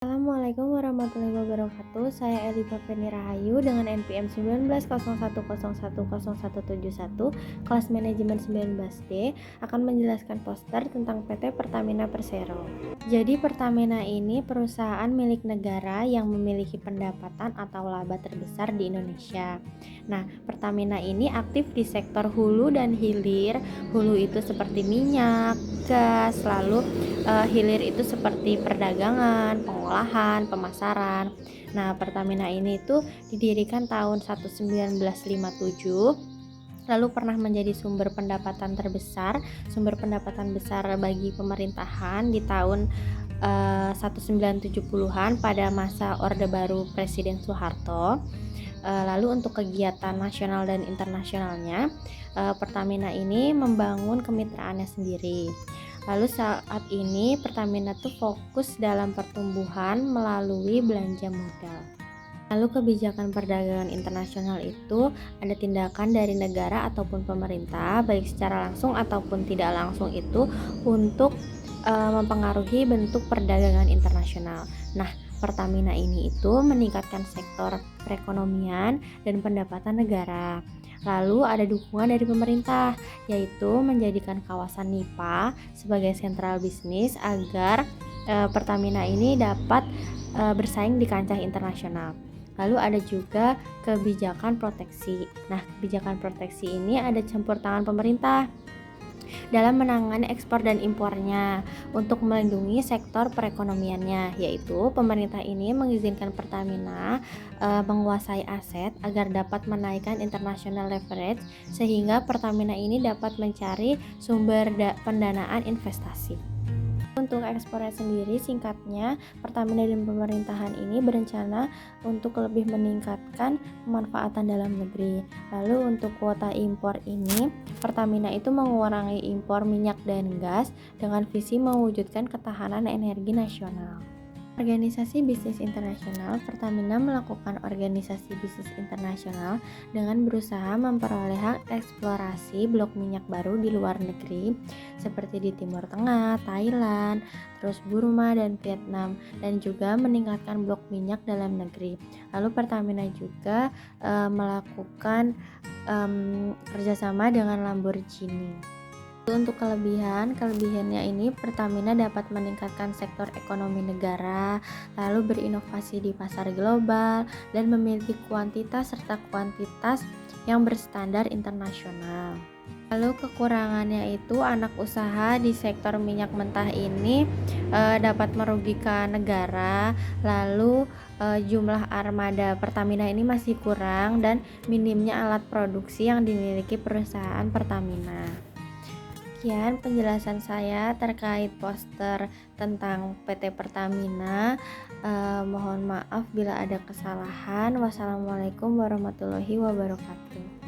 Assalamualaikum warahmatullahi wabarakatuh. Saya Elifa Feni Rahayu dengan NPM 1901010171 kelas manajemen 19D akan menjelaskan poster tentang PT Pertamina Persero. Jadi Pertamina ini perusahaan milik negara yang memiliki pendapatan atau laba terbesar di Indonesia. Nah, Pertamina ini aktif di sektor hulu dan hilir. Hulu itu seperti minyak, gas, lalu hilir itu seperti perdagangan, pengolahan, pemasaran. Nah, Pertamina ini tuh didirikan tahun 1957, lalu pernah menjadi sumber pendapatan besar bagi pemerintahan di tahun 1970-an pada masa Orde Baru Presiden Soeharto. Lalu untuk kegiatan nasional dan internasionalnya, Pertamina ini membangun kemitraannya sendiri. Lalu saat ini Pertamina tuh fokus dalam pertumbuhan melalui belanja modal. Lalu kebijakan perdagangan internasional itu ada tindakan dari negara ataupun pemerintah baik secara langsung ataupun tidak langsung itu untuk mempengaruhi bentuk perdagangan internasional. Nah, Pertamina ini itu meningkatkan sektor perekonomian dan pendapatan negara. Lalu ada dukungan dari pemerintah, yaitu menjadikan kawasan NIPA sebagai sentral bisnis agar Pertamina ini dapat bersaing di kancah internasional. Lalu ada juga kebijakan proteksi. Nah, kebijakan proteksi ini ada campur tangan pemerintah dalam menangani ekspor dan impornya untuk melindungi sektor perekonomiannya, yaitu pemerintah ini mengizinkan Pertamina menguasai aset agar dapat menaikkan international leverage sehingga Pertamina ini dapat mencari sumber pendanaan investasi. Untuk ekspornya sendiri, singkatnya, Pertamina dan pemerintahan ini berencana untuk lebih meningkatkan pemanfaatan dalam negeri. Lalu untuk kuota impor ini, Pertamina itu mengurangi impor minyak dan gas dengan visi mewujudkan ketahanan energi nasional. Organisasi Bisnis Internasional. Pertamina melakukan organisasi bisnis internasional dengan berusaha memperoleh hak eksplorasi blok minyak baru di luar negeri seperti di Timur Tengah, Thailand, terus Burma dan Vietnam, dan juga meningkatkan blok minyak dalam negeri. Lalu Pertamina juga melakukan kerjasama dengan Lamborghini. Untuk kelebihannya ini Pertamina dapat meningkatkan sektor ekonomi negara, lalu berinovasi di pasar global dan memiliki kuantitas serta kuantitas yang berstandar internasional. Lalu kekurangannya itu anak usaha di sektor minyak mentah ini dapat merugikan negara, lalu jumlah armada Pertamina ini masih kurang dan minimnya alat produksi yang dimiliki perusahaan Pertamina. Sekian penjelasan saya terkait poster tentang PT Pertamina. Mohon maaf bila ada kesalahan. Wassalamualaikum warahmatullahi wabarakatuh.